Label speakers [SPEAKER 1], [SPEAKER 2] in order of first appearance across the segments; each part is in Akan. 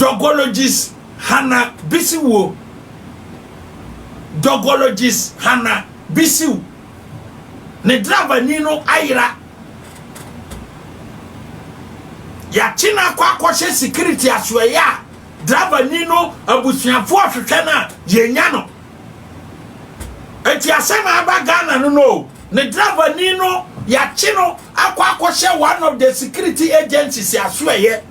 [SPEAKER 1] dogologist Hana Bisiwo. Dogologist Hana Bisiw. Ne driver nino ayira. Ya china kwa security asweya. Driver nino abusuafo ahwehwe na yenya no. Enti asema aba Ghana no. Ne driver nino ya chino akwa one of the security agencies asweye.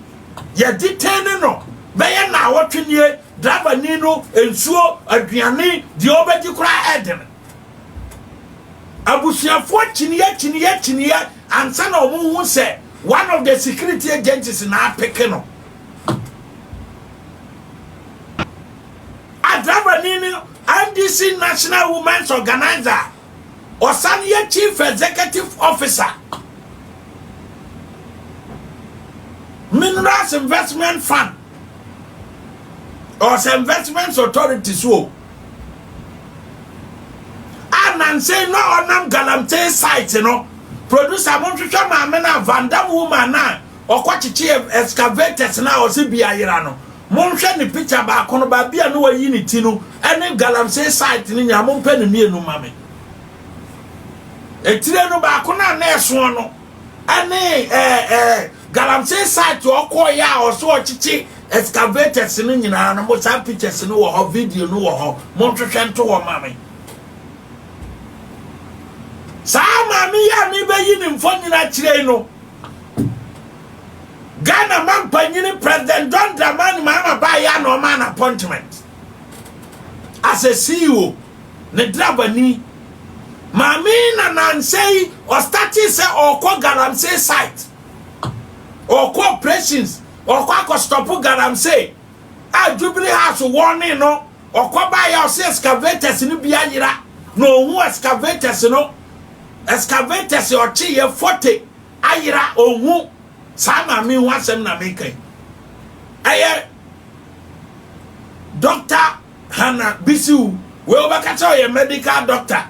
[SPEAKER 1] Ya detain no. Beye na awotwenie driver nino ensuo aduane di obeji kura eden. Abusuafo chiniye ansa na omu se one of the security agencies na apeke no. A driver nino NDC National Women's Organizer Osaniye Chief Executive Officer Minerals Investment Fund or Investments Authority so and say no onam galamte site no producer monhwehwe maame na vandam woman na okwachichi excavators na osi biayira no monhwe ni picture ba kono ba bia no wayi ni ti no ene galamte site ni nya mompe ne mienu mame etire no ba kono na eso no ene galamte site okoya oso ochichi excavators ni nyina no mo sa pictures no wo ho video no wo ho monhwehwe nto wo mame Sama mi ya mi be yi ni mfoni na chire no. Ghana man panyini President John Dramani Mahama ba ya no man appointment. As a CEO, ne drabani. Mami na nansei o starting se o ko galamsey site. O ko operations, o ko stopu galamsey. A Jubilee House warning no. O ko ba ya o se excavators ni bia yira. No hu excavators no. Excavators or chi 40 ayira owu sama mi wansem na mekai aye Dr. Hana Bisiw we obakacha ye medical doctor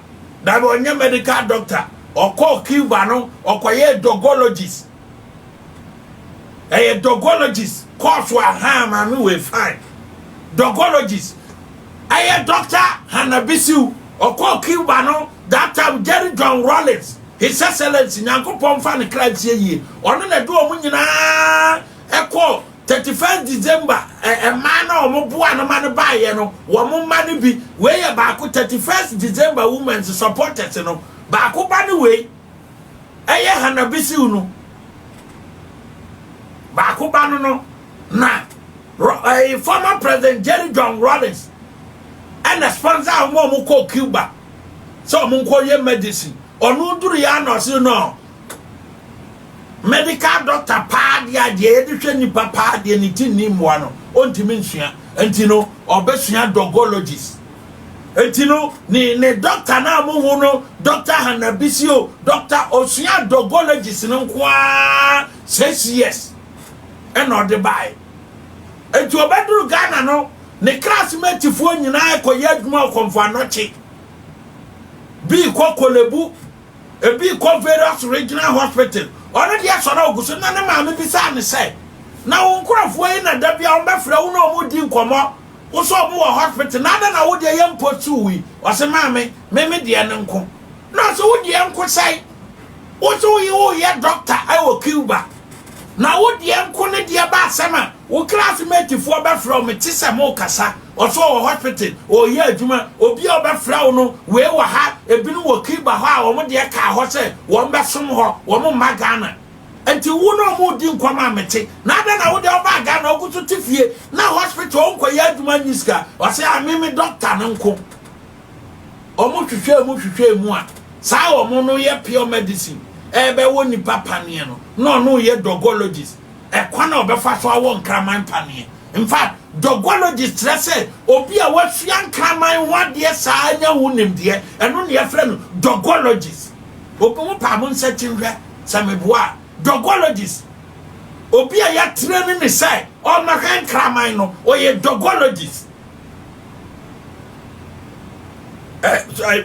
[SPEAKER 1] da be onye medical doctor okọ Cuba no okoye dogologist dogologist course wa ha ma mi we fine dogologist aye Dr. Hana Bisiw okọ Cuba no that time Jerry John Rollins His Excellency Nyankopon fa ne krantie yie ono na do omu nyina ekọ 31st December man na omo boa na man baaye no wo mo man bi we ye ba ko 31st December women's supporters no ba ko ba ne we eye Hana Bisiw no ba ko ba no na former President Jerry John Rollins and the sponsor of mo ko Cuba so monko ye medicine onu duru ya no se no medical doctor pa dia de hwe nipa pa de ni tinni moa no ontimi nsua enti no obesua dogologist enti no ni doctor na mo hu no Dr. Hana Bisiw doctor osua dogologist no kwa 6 years e no de bai enti obeduru Ghana no ne classmate fo nyina ekoye adwuma konfo anochi bi kolebu e bi various regional hospital already asoro oguso na maame bi sa ne say na wonkrofo yi na da bia on befra wo na omudi nkomo wo so omo hospital na da na wo de ye mpotu wi o se maame me de ne nko na so wo de nko sai wo so wo ye doctor ai wo Cuba na wo de nko ne de ba asema wo classmate fo befra me ti se mo kasa oso hospital o ye adwuma obi obefra wo no we wa ha ebinu wo Cuba ha wo mo de ka ho se wo mbesom ho wo mo magana enti wo no mo di nkwama mete na da na wo de oba Ghana ogutu tifie na hospital onko ye adwuma nyiska o se amimi doctor nko o mo hwehwe mu a sa wo mo no ye pure medicine ebe wo ni papa ne no ye dogologist kwana obefa so awo nkraman panie in fact dogologist say obi a wasua nkraman wade saa nya wunim de eno ne afre no dogologist obi mo pa mo nsechi hwe sameboa dogologist obi a ya train ne say o ma kan nkraman no o ye dogologist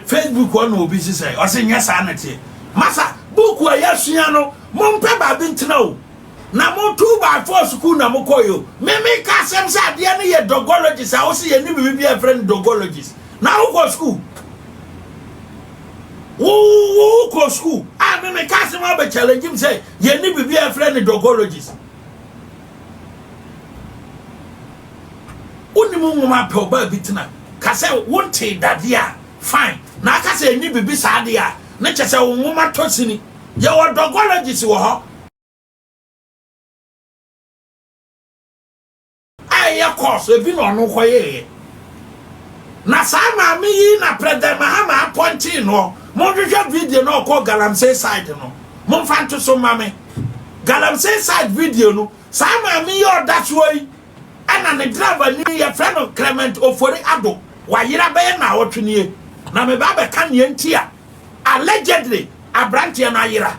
[SPEAKER 1] Facebook one obi say o se nya saa na tie masa book a ya sua no mo mpe ba bi ntena o na mo 2x4 school na mo koyo me ka sem sa de ne ye dogologist a wo se ye ni bibi a friend dogologist na wo go school wo go school me ka sem a be challenge him say ye ni bibi a friend dogologist oni mo ngoma pe oba bitina ka say wonte dade a fine na ka say ni bibi sa de a ne che say wo ngoma tosini ye wo dogologist wo ho ya course ebi no no koye na sama mi yi na president Mahama appointing no mo hwehwe video no ko Galamsey side no mo fanto so mame Galamsey side video no sama mi yo that way ana ne driver ni ya friend of Clement Ofori Ado wa yira be na wotwene na me ba be kan ye ntia allegedly abrantia na yira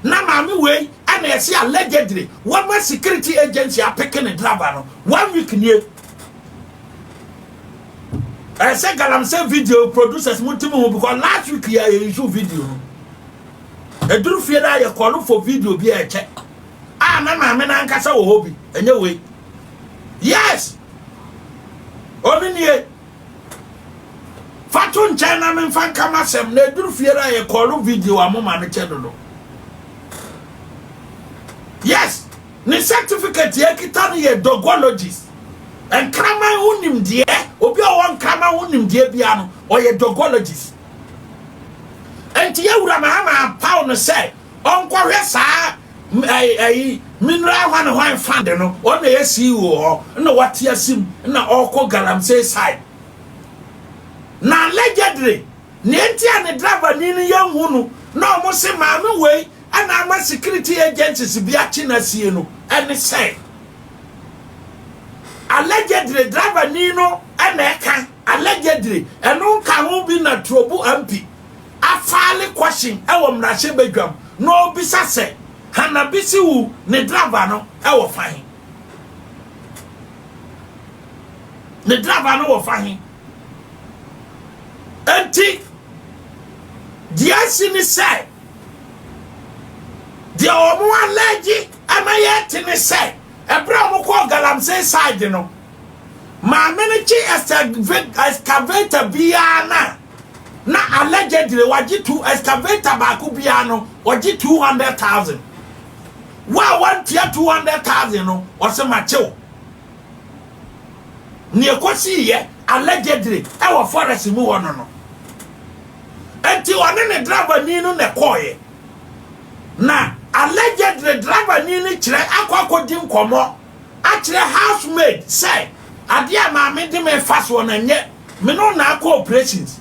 [SPEAKER 1] na mami we and I see allegedly one more security agency are picking a driver 1 week near. I said Galamsey video producers multiple because last week here you shoot video. A do fear that you call for video be a check. Mama and Casa hobby anyway. Yes. Only near Fatun China and Fan Kamasem, they do fear that you call video a moment channel. Yes, ni certificate ye kitani ye dogologist. And krama unim die, obi o won krama unim die bia no, o ye dogologist. Enti ye wura Mahama paw no say, onko hwe saa mineral hwan fund no, o na ye CEO ho, na wate asim, na okọ Galamsey side. Na allegedly, ni enti ane driver ni ye hu no, na omo se maame wei and I'm a security agencies be a China no and say allegedly driver Nino and Eka allegedly and no can be na trouble MP a fairly question our Mrashe Bedram no bisa say Hana bisi wu ne driver no our fine the driver no fine anti dear sini say the omo allergy amaye tini say ebra mo ko Galamsey side no ma menichi excavator biana na allegedly waji 2 excavator ba ku biano waji 200,000 wa want 200,000 no o se ma chew ni ekosi ye allegedly e wo forest mu wono no enti one ne driver ni no ne koye na allegedly driver ni kire akwakodi nkomo a kire housemaid say ade a ma me de me fast one anye me no na operations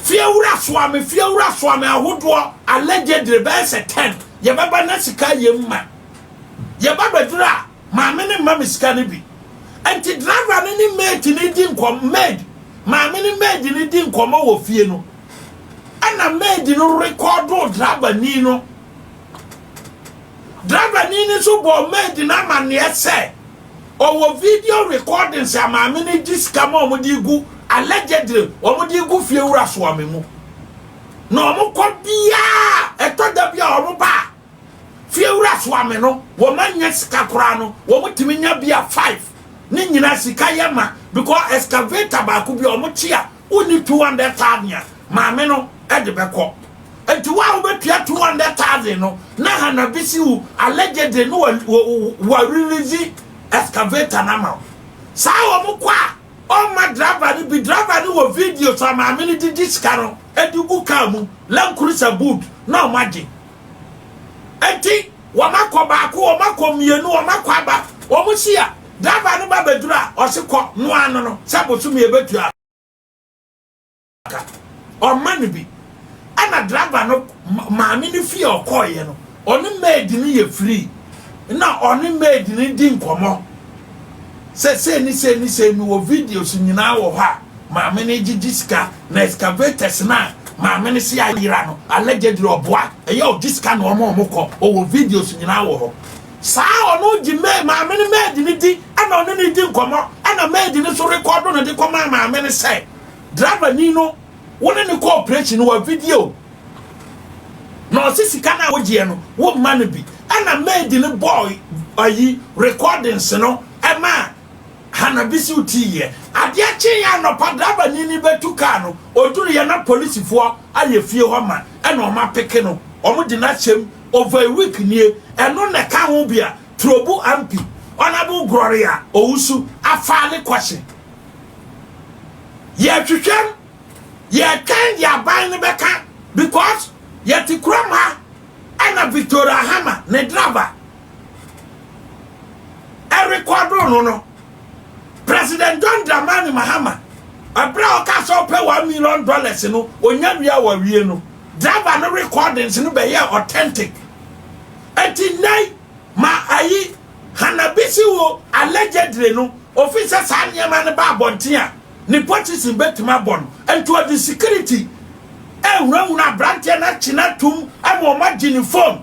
[SPEAKER 1] fiewura swame ahodo allegedly be say 10 ye baba na sika yemma ye baba dura ma me ne ma sika ne bi anti driver ni mate ni di nkomo maid ma me ni maid ni di nkomo wo fie no ana maid no record driver ni no driver ni so bo maid na ma ne say owo video recording say ma me ni diska ma o di gu allegedly o di gu fie wura so ame mu no mo ko bia eto da bia o ba fie wura so ame no wo manya sika kora no wo mutimi nya bia 5 ni nyina sika yema because excavator ba ku bia o mo tia uni 200,000 ma me no e de beko enti wa wo betua 200,000 no na hana bisi wu allegedly no wa release excavator na ma sa wo mo kwa o ma driver ni bi driver ni wo video so ma me ni di diska no edugu ka mu lankurisa boot na o maje enti wo makọ ba ko wo makọ mienu wo makọ aba wo mo sia driver ni ba bedura o se ko no ano no sabosu me betua o mani bi ana driver no ma me ni fie o koye no oni maid ni ye free na oni maid ni di nkomo se ni wo videos nyina wo ha ma me ni diska na excavators na ma me ni si ayira no allegedly oboa e yo diska no omo ko o wo videos nyina wo ho sa ono ji ma me ni maid ni di ana oni ni di nkomo ana maid ni so record no di koma ma me ni say driver ni no wona ni cooperation wo video no sisi kana wo je no wo man bi ana made the boy ayi recordings no ema Hanabisi utiye adia chen ya no padraba nini betu ka no oduru ye na police fo aye fie ho ma e no ma peke no omo di na chem over a week nie eno ne ka ho bia trobu ampi honorable gloria owusu afale kwashe ye twetwem ye kan ya ban ne beka because ye ti krama ana Victoria Hama ne driver e record no President John Dramani Mahama abra o ka so pay $1 million no onya bia wa wie no driver no recordings no be authentic enti nay ma ayi Hanabisi wo allegedly no officer sa nyema ne ba bonten a ne police betima bon enti o the security e wura brante na china tum e mo magini phone